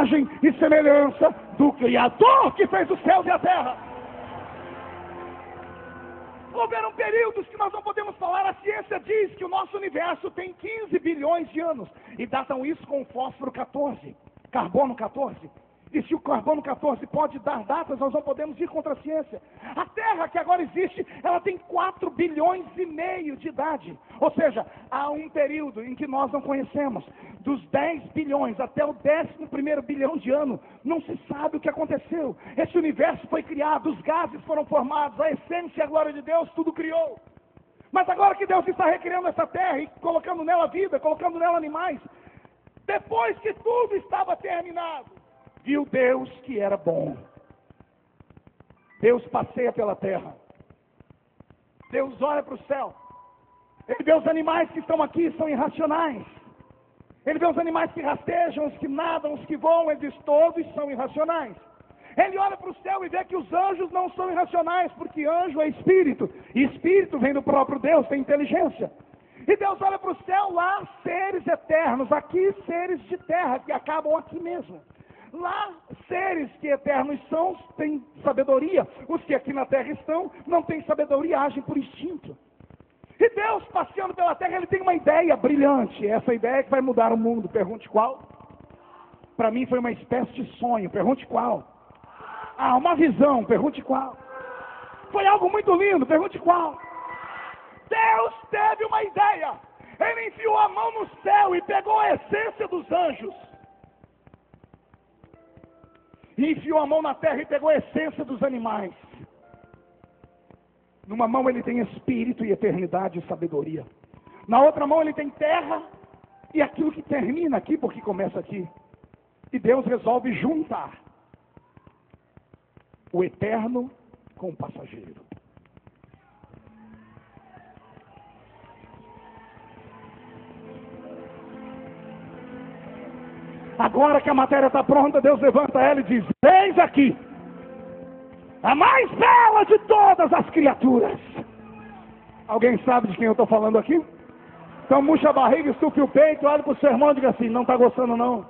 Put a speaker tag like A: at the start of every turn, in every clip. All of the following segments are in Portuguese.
A: imagem e semelhança do Criador que fez os céus e a terra. Houveram períodos que nós não podemos falar. A ciência diz que o nosso universo tem 15 bilhões de anos. E datam isso com o fósforo 14, carbono 14. E se o carbono 14 pode dar datas, nós não podemos ir contra a ciência. A Terra que agora existe, ela tem 4 bilhões e meio de idade. Ou seja, há um período em que nós não conhecemos. Dos 10 bilhões até o 11º bilhão de ano, não se sabe o que aconteceu. Esse universo foi criado, os gases foram formados, a essência e a glória de Deus, tudo criou. Mas agora que Deus está recriando essa terra e colocando nela vida, colocando nela animais, depois que tudo estava terminado, viu Deus que era bom. Deus passeia pela terra. Deus olha para o céu. Ele vê os animais que estão aqui, são irracionais. Ele vê os animais que rastejam, os que nadam, os que voam, ele diz, todos são irracionais. Ele olha para o céu e vê que os anjos não são irracionais, porque anjo é espírito, e espírito vem do próprio Deus, tem inteligência. E Deus olha para o céu, lá seres eternos, aqui seres de terra, que acabam aqui mesmo. Lá, seres que eternos são, têm sabedoria. Os que aqui na terra estão, não têm sabedoria, agem por instinto. E Deus, passeando pela terra, ele tem uma ideia brilhante. Essa ideia que vai mudar o mundo. Pergunte qual? Para mim foi uma espécie de sonho. Pergunte qual? Ah, uma visão. Pergunte qual? Foi algo muito lindo. Pergunte qual? Deus teve uma ideia. Ele enfiou a mão no céu e pegou a essência dos anjos. E enfiou a mão na terra e pegou a essência dos animais. Numa mão ele tem espírito e eternidade e sabedoria. Na outra mão ele tem terra e aquilo que termina aqui, porque começa aqui. E Deus resolve juntar o eterno com o passageiro. Agora que a matéria está pronta, Deus levanta ela e diz, eis aqui a mais bela de todas as criaturas. Alguém sabe de quem eu estou falando aqui? Então murcha a barriga, estufe o peito, olha para o seu irmão e diga assim, não está gostando não?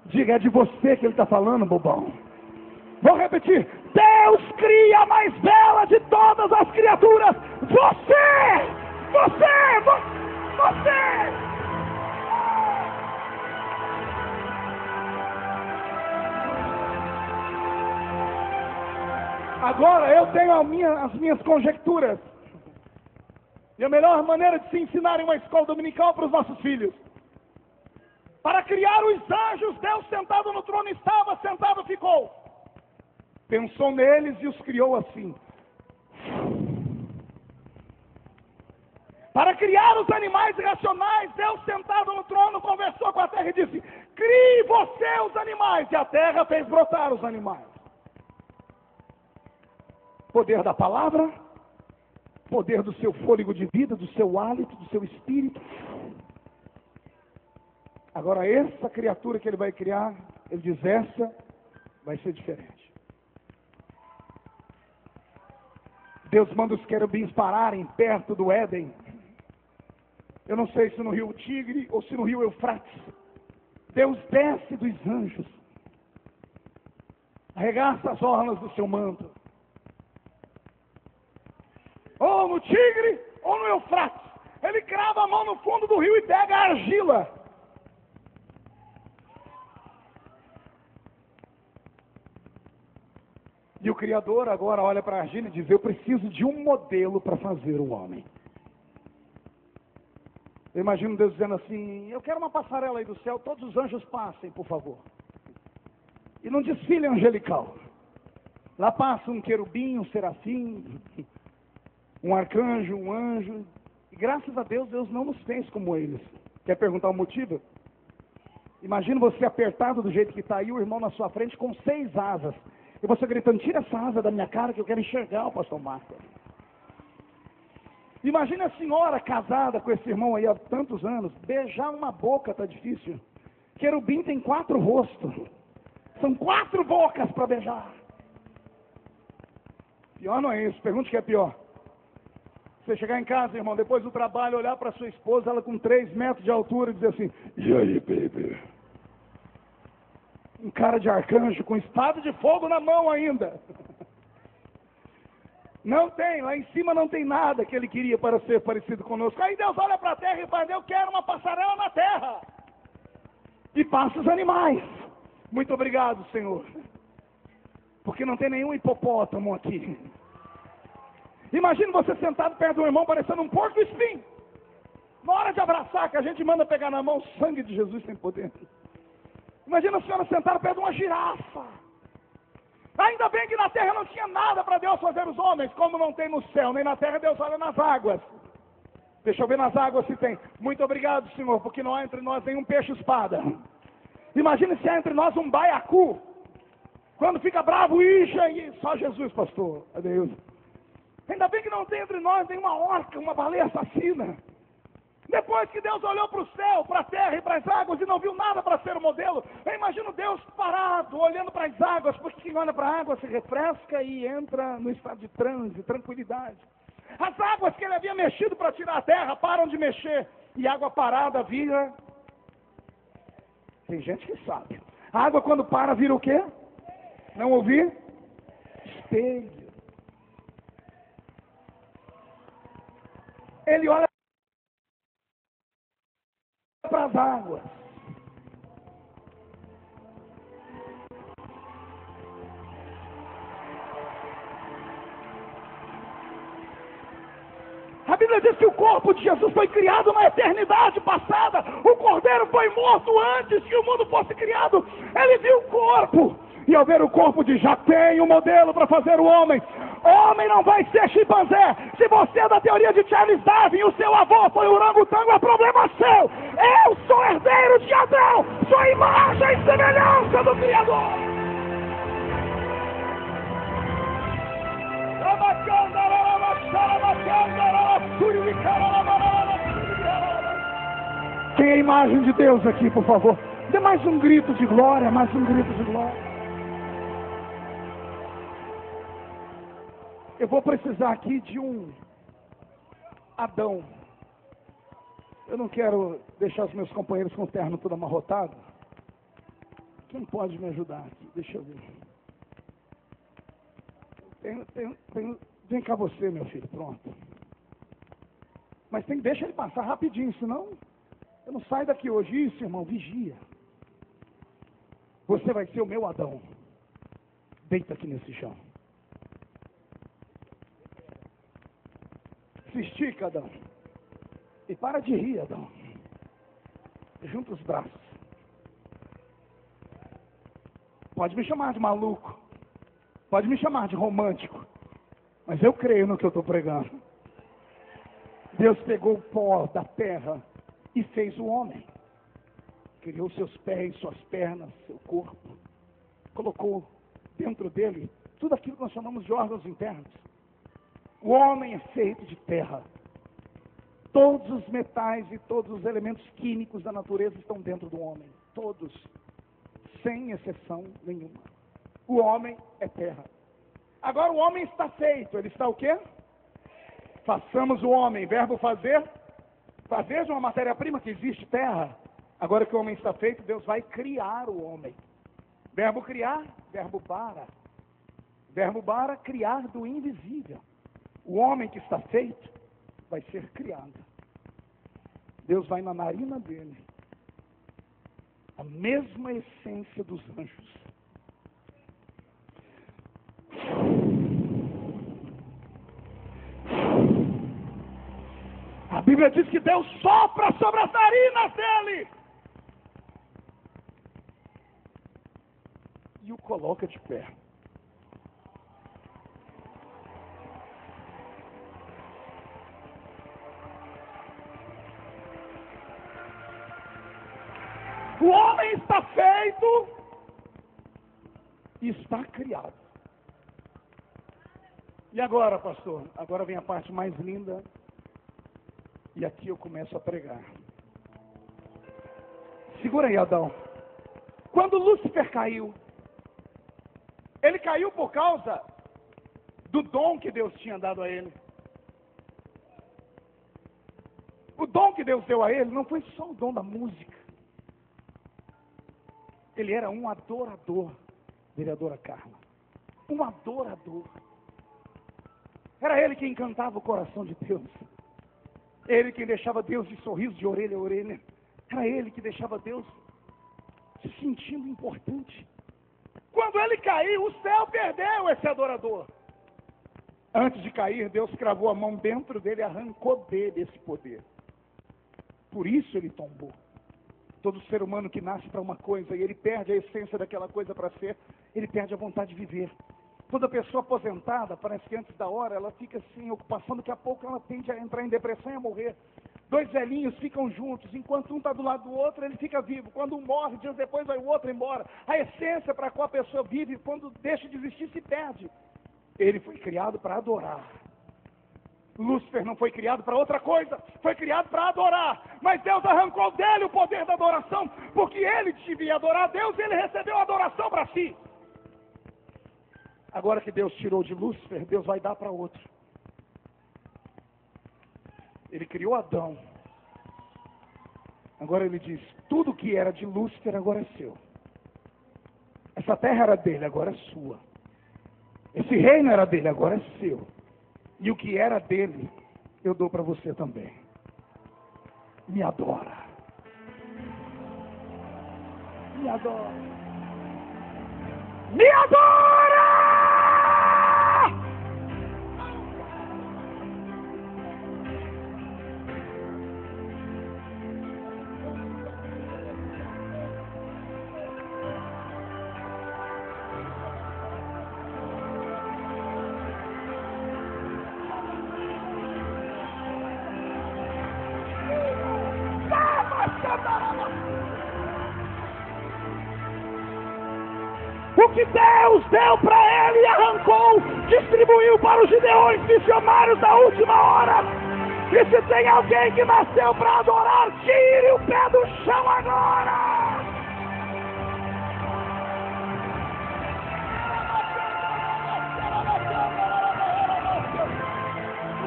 A: Diga, é de você que ele está falando, bobão. Vou repetir, Deus cria a mais bela de todas as criaturas. Você! Agora eu tenho as minhas conjecturas. E a melhor maneira de se ensinar em uma escola dominical para os nossos filhos. Para criar os anjos, Deus sentado no trono estava, sentado ficou. Pensou neles e os criou assim. Para criar os animais irracionais, Deus sentado no trono conversou com a terra e disse, crie você os animais. E a terra fez brotar os animais. Poder da palavra, poder do seu fôlego de vida, do seu hálito, do seu espírito. Agora essa criatura que ele vai criar, ele diz, essa vai ser diferente. Deus manda os querubins pararem perto do Éden. Eu não sei se no rio Tigre ou se no rio Eufrates. Deus desce dos anjos, arregaça as orlas do seu manto. Ou no Tigre, ou no Eufrates. Ele crava a mão no fundo do rio e pega a argila. E o Criador agora olha para a argila e diz, eu preciso de um modelo para fazer o homem. Eu imagino Deus dizendo assim, eu quero uma passarela aí do céu, todos os anjos passem, por favor. E num desfile angelical. Lá passa um querubim, um serafim, um arcanjo, um anjo. E graças a Deus, Deus não nos fez como eles. Quer perguntar o motivo? Imagina você apertado do jeito que está aí, o irmão na sua frente com 6 asas. E você gritando, tira essa asa da minha cara que eu quero enxergar o pastor Marcos. Imagina a senhora casada com esse irmão aí há tantos anos. Beijar uma boca está difícil. Querubim tem 4 rostos. São 4 bocas para beijar. Pior não é isso. Pergunte o que é pior. Você chegar em casa, irmão, depois do trabalho, olhar para sua esposa, ela com 3 metros de altura, e dizer assim, e aí, baby? Um cara de arcanjo com espada de fogo na mão ainda. Não tem, lá em cima não tem nada que ele queria para ser parecido conosco. Aí Deus olha para a terra e fala: eu quero uma passarela na terra. E passa os animais. Muito obrigado, Senhor. Porque não tem nenhum hipopótamo aqui. Imagine você sentado perto do irmão parecendo um porco espinho. Na hora de abraçar, que a gente manda pegar na mão, o sangue de Jesus tem poder. Imagina a senhora sentada perto de uma girafa. Ainda bem que na terra não tinha nada para Deus fazer os homens, como não tem no céu, nem na terra. Deus olha nas águas. Deixa eu ver nas águas se tem. Muito obrigado, Senhor, porque não há entre nós nenhum peixe-espada. Imagine se há entre nós um baiacu. Quando fica bravo, ija, e só Jesus, pastor. Adeus. Ainda bem que não tem entre nós nenhuma orca, uma baleia assassina. Depois que Deus olhou para o céu, para a terra e para as águas e não viu nada para ser o modelo, eu imagino Deus parado, olhando para as águas, porque quem olha para a água se refresca e entra no estado de transe, tranquilidade. As águas que ele havia mexido para tirar a terra param de mexer, e água parada vira... Tem gente que sabe. A água quando para vira o quê? Não ouvi? Espelho. Ele olha para as águas. A Bíblia diz que o corpo de Jesus foi criado na eternidade passada. O Cordeiro foi morto antes que o mundo fosse criado. Ele viu o corpo. E ao ver o corpo diz: já tem um modelo para fazer o homem. Homem não vai ser chimpanzé. Se você é da teoria de Charles Darwin, o seu avô foi orangotango, é problema seu. Eu sou herdeiro de Adão. Sou imagem e semelhança do Criador. Quem é a imagem de Deus aqui, por favor? Dê mais um grito de glória, mais um grito de glória. Eu vou precisar aqui de um Adão. Eu não quero deixar os meus companheiros com o terno todo amarrotado. Quem pode me ajudar aqui? Deixa eu ver. Vem cá você, meu filho, pronto. Mas deixa ele passar rapidinho, senão eu não saio daqui hoje. Isso, irmão, vigia. Você vai ser o meu Adão. Deita aqui nesse chão. Se estica, Adão. E para de rir, Adão. Junta os braços. Pode me chamar de maluco. Pode me chamar de romântico. Mas eu creio no que eu estou pregando. Deus pegou o pó da terra e fez o homem. Criou seus pés, suas pernas, seu corpo. Colocou dentro dele tudo aquilo que nós chamamos de órgãos internos. O homem é feito de terra. Todos os metais e todos os elementos químicos da natureza estão dentro do homem. Todos, sem exceção nenhuma. O homem é terra. Agora o homem está feito. Ele está o quê? Façamos o homem. Verbo fazer. Fazer de uma matéria-prima que existe, terra. Agora que o homem está feito, Deus vai criar o homem. Verbo criar, verbo bara. Verbo bara, criar do invisível. O homem que está feito vai ser criado. Deus vai na narina dele. A mesma essência dos anjos. A Bíblia diz que Deus sopra sobre as narinas dele. E o coloca de pé. O homem está feito e está criado. E agora, pastor? Agora vem a parte mais linda. E aqui eu começo a pregar. Segura aí, Adão. Quando Lúcifer caiu, ele caiu por causa do dom que Deus tinha dado a ele. O dom que Deus deu a ele não foi só o dom da música. Ele era um adorador, vereadora Carla. Um adorador. Era ele quem encantava o coração de Deus. Ele quem deixava Deus de sorriso de orelha a orelha. Era ele que deixava Deus se sentindo importante. Quando ele caiu, o céu perdeu esse adorador. Antes de cair, Deus cravou a mão dentro dele e arrancou dele esse poder. Por isso ele tombou. Todo ser humano que nasce para uma coisa e ele perde a essência daquela coisa para ser, ele perde a vontade de viver. Toda pessoa aposentada, parece que antes da hora, ela fica sem ocupação, daqui a pouco ela tende a entrar em depressão e a morrer. Dois velhinhos ficam juntos, enquanto um está do lado do outro, ele fica vivo. Quando um morre, dias depois vai o outro embora. A essência para a qual a pessoa vive, quando deixa de existir, se perde. Ele foi criado para adorar. Lúcifer não foi criado para outra coisa, foi criado para adorar. Mas Deus arrancou dele o poder da adoração, porque ele devia adorar a Deus e ele recebeu a adoração para si. Agora que Deus tirou de Lúcifer, Deus vai dar para outro. Ele criou Adão. Agora ele diz, tudo que era de Lúcifer agora é seu. Essa terra era dele, agora é sua. Esse reino era dele, agora é seu. E o que era dele, eu dou para você também. Me adora. Me adora. Me adora! O que Deus deu para ele e arrancou, distribuiu para os gideões missionários da última hora. E se tem alguém que nasceu para adorar, tire o pé do chão agora.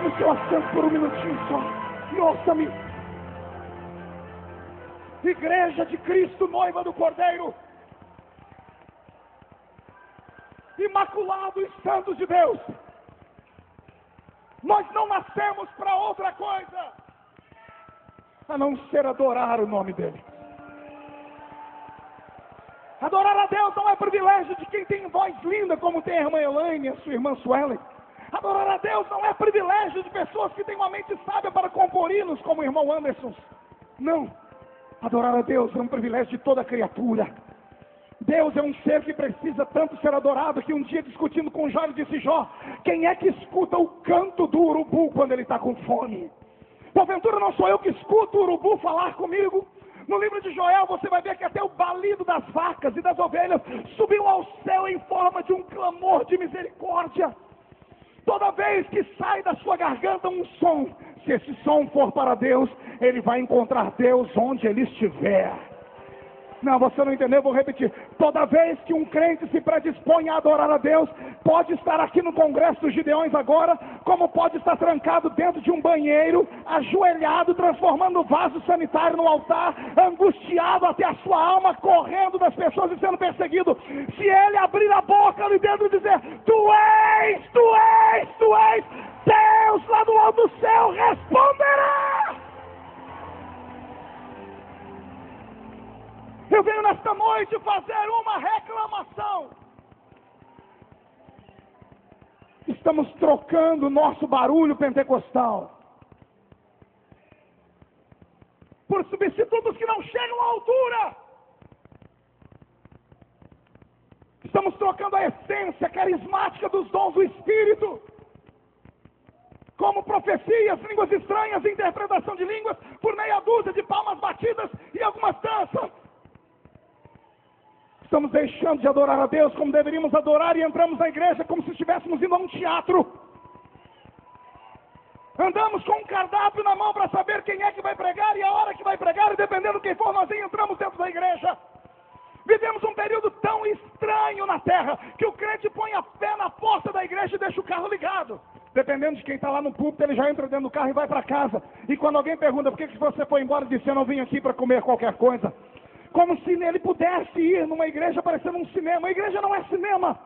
A: No seu assento por um minutinho só, e ouça-me. Igreja de Cristo, noiva do Cordeiro, imaculado e santos de Deus, nós não nascemos para outra coisa a não ser adorar o nome dele. Adorar a Deus não é privilégio de quem tem voz linda, como tem a irmã Elaine e a sua irmã Suelen. Adorar a Deus não é privilégio de pessoas que têm uma mente sábia para compor hinos, como o irmão Anderson. Não. Adorar a Deus é um privilégio de toda criatura. Deus é um ser que precisa tanto ser adorado que um dia, discutindo com Jó, ele disse: Jó, quem é que escuta o canto do urubu quando ele está com fome? Porventura não sou eu que escuto o urubu falar comigo? No livro de Joel você vai ver que até o balido das vacas e das ovelhas subiu ao céu em forma de um clamor de misericórdia. Toda vez que sai da sua garganta um som, se esse som for para Deus, ele vai encontrar Deus onde ele estiver. Não, você não entendeu, vou repetir. Toda vez que um crente se predispõe a adorar a Deus, pode estar aqui no Congresso dos Gideões agora, como pode estar trancado dentro de um banheiro, ajoelhado, transformando o vaso sanitário no altar, angustiado até a sua alma, correndo das pessoas e sendo perseguido. Se ele abrir a boca ali dentro e dizer: Tu és, Deus lá do alto do céu responderá. Eu venho nesta noite fazer uma reclamação. Estamos trocando o nosso barulho pentecostal por substitutos que não chegam à altura. Estamos trocando a essência carismática dos dons do Espírito, como profecias, línguas estranhas, interpretação de línguas, por meia dúzia de palmas batidas e algumas danças. Estamos deixando de adorar a Deus como deveríamos adorar e entramos na igreja como se estivéssemos indo a um teatro. Andamos com um cardápio na mão para saber quem é que vai pregar e a hora que vai pregar, e dependendo de quem for, nós entramos dentro da igreja. Vivemos um período tão estranho na terra que o crente põe a pé na porta da igreja e deixa o carro ligado. Dependendo de quem está lá no púlpito, ele já entra dentro do carro e vai para casa. E quando alguém pergunta: por que você foi embora, diz: eu não vim aqui para comer qualquer coisa. como se ele pudesse ir numa igreja parecendo um cinema. A igreja não é cinema.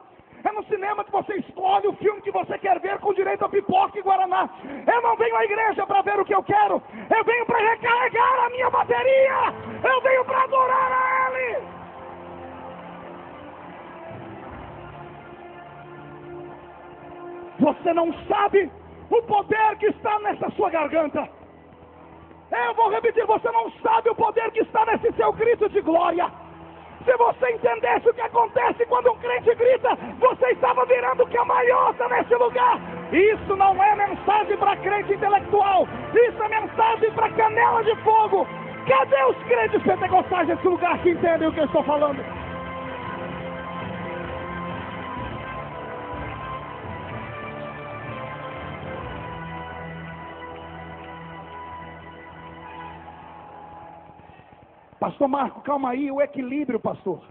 A: É no cinema que você escolhe o filme que você quer ver com direito a pipoca e guaraná. Eu não venho à igreja para ver o que eu quero. Eu venho para recarregar a minha bateria. Eu venho para adorar a Ele. Você não sabe o poder que está nessa sua garganta. Eu vou repetir, você não sabe o poder que está nesse seu grito de glória. Se você entendesse o que acontece quando um crente grita, você estava virando cambalhota nesse lugar. Isso não é mensagem para crente intelectual. Isso é mensagem para canela de fogo. Cadê os crentes pentecostais nesse lugar que entendem o que eu estou falando? Pastor Marco, calma aí, o equilíbrio, pastor.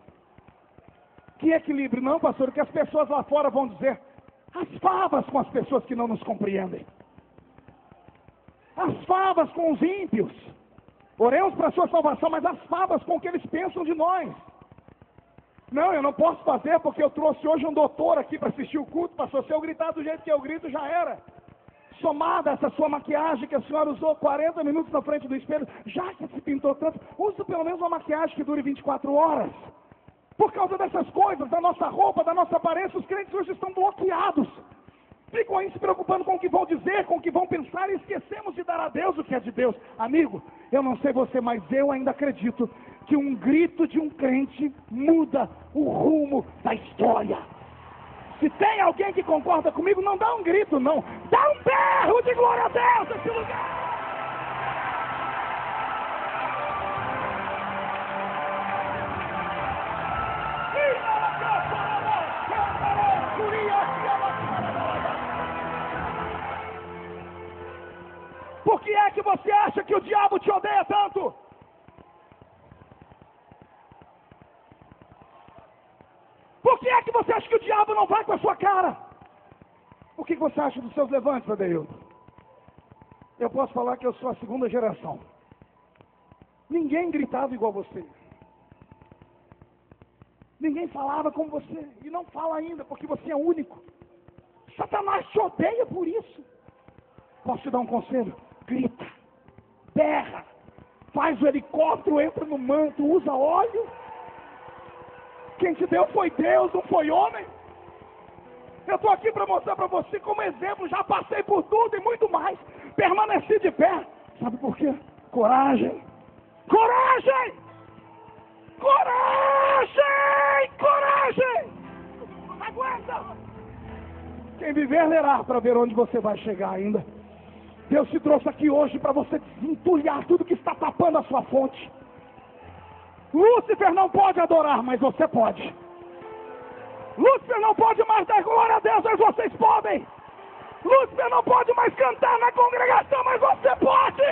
A: Que equilíbrio? Não, pastor, o que as pessoas lá fora vão dizer. As favas com as pessoas que não nos compreendem. As favas com os ímpios. Oremos para a sua salvação, mas as favas com o que eles pensam de nós. Não, eu não posso fazer porque eu trouxe hoje um doutor aqui para assistir o culto, pastor. Se eu gritar do jeito que eu grito, já era. Somada essa sua maquiagem que a senhora usou 40 minutos na frente do espelho, já que se pintou tanto, use pelo menos uma maquiagem que dure 24 horas. Por causa dessas coisas, da nossa roupa, da nossa aparência, os crentes hoje estão bloqueados. Ficam aí se preocupando com o que vão dizer, com o que vão pensar, e esquecemos de dar a Deus o que é de Deus. Amigo, eu não sei você, mas eu ainda acredito que um grito de um crente muda o rumo da história. Se tem alguém que concorda comigo, não dá um grito, não. Dá um berro de glória a Deus nesse lugar. Por que é que você acha que o diabo te odeia tanto? Por que é que você acha que o diabo não vai com a sua cara? O que você acha dos seus levantes, Adeildo? Eu posso falar que eu sou a segunda geração. Ninguém gritava igual você. Ninguém falava como você. E não fala ainda, porque você é único. Satanás te odeia por isso. Posso te dar um conselho? Grita, berra, faz o helicóptero, entra no manto, usa óleo. Quem te deu foi Deus, não foi homem. Eu estou aqui para mostrar para você como exemplo, já passei por tudo e muito mais. Permaneci de pé. Sabe por quê? Coragem. Coragem! Coragem! Coragem! Aguenta! Quem viver lerá para ver onde você vai chegar ainda. Deus te trouxe aqui hoje para você desentulhar tudo que está tapando a sua fonte. Lúcifer não pode adorar, mas você pode. Lúcifer não pode mais dar glória a Deus, mas vocês podem. Lúcifer não pode mais cantar na congregação, mas você pode.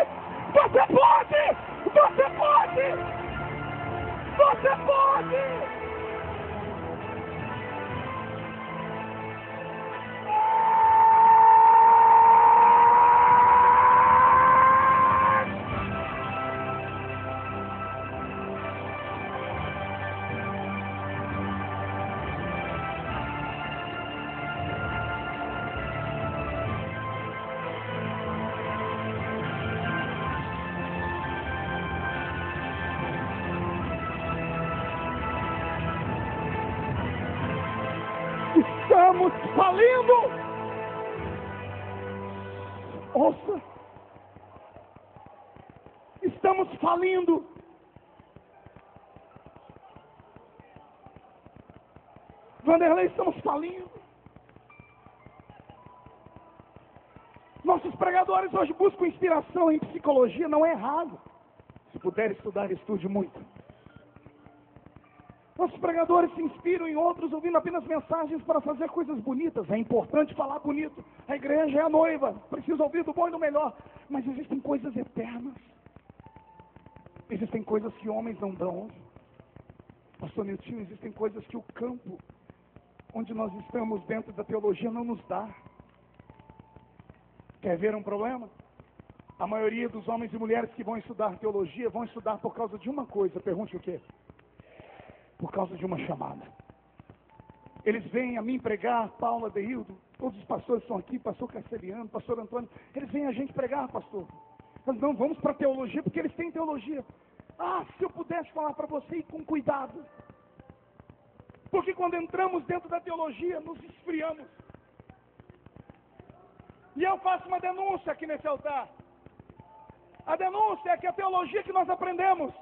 A: Você pode. Você pode. Você pode. Estamos falindo. Ouça. Estamos falindo. Vanderlei, estamos falindo. Nossos pregadores hoje buscam inspiração em psicologia, não é errado. Se puder estudar, estude muito. Nossos pregadores se inspiram em outros ouvindo apenas mensagens para fazer coisas bonitas. É importante falar bonito. A igreja é a noiva. Precisa ouvir do bom e do melhor. Mas existem coisas eternas. Existem coisas que homens não dão. Pastor Niltinho, existem coisas que o campo onde nós estamos dentro da teologia não nos dá. Quer ver um problema? A maioria dos homens e mulheres que vão estudar teologia vão estudar por causa de uma coisa. Pergunte o quê? Por causa de uma chamada. Eles vêm a mim pregar, Paula, Deildo, todos os pastores estão aqui, pastor Carceliano, pastor Antônio, eles vêm a gente pregar, pastor. Nós não vamos para a teologia, porque eles têm teologia. Ah, se eu pudesse falar para você, e com cuidado. Porque quando entramos dentro da teologia, nos esfriamos. E eu faço uma denúncia aqui nesse altar. A denúncia é que a teologia que nós aprendemos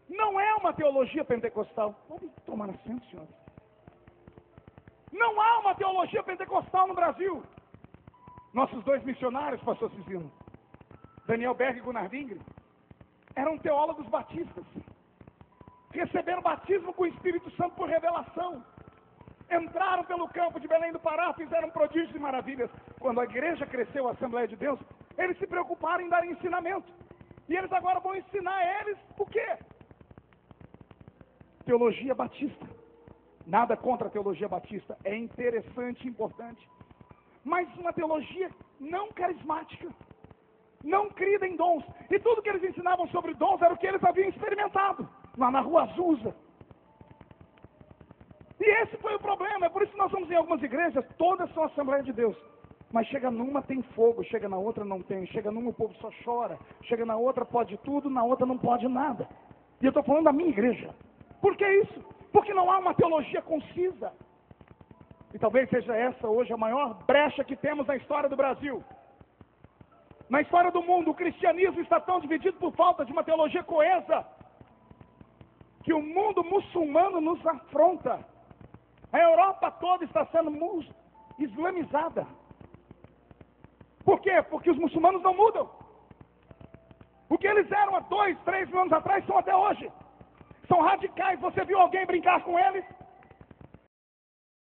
A: não é uma teologia pentecostal. Pode tomar assento, senhores. Não há uma teologia pentecostal no Brasil. Nossos dois missionários, pastor Cisino, Daniel Berg e Gunnar Wingre, eram teólogos batistas. Receberam batismo com o Espírito Santo por revelação. Entraram pelo campo de Belém do Pará, fizeram prodígios e maravilhas. Quando a igreja cresceu, a Assembleia de Deus, eles se preocuparam em dar ensinamento. E eles agora vão ensinar a eles o quê? Teologia batista. Nada contra a teologia batista. É interessante e importante. Mas uma teologia não carismática. Não crida em dons. E tudo que eles ensinavam sobre dons era o que eles haviam experimentado. Lá na Rua Azusa. E esse foi o problema. É por isso que nós vamos em algumas igrejas. Todas são Assembleia de Deus. Mas chega numa tem fogo, chega na outra não tem. Chega numa o povo só chora. Chega na outra pode tudo, na outra não pode nada. E eu estou falando da minha igreja. Por que isso? Porque não há uma teologia concisa. E talvez seja essa hoje a maior brecha que temos na história do Brasil. Na história do mundo, o cristianismo está tão dividido por falta de uma teologia coesa, que o mundo muçulmano nos afronta. A Europa toda está sendo islamizada. Por quê? Porque os muçulmanos não mudam. O que eles eram há 2, 3 mil anos atrás são até hoje. São radicais. Você viu alguém brincar com eles?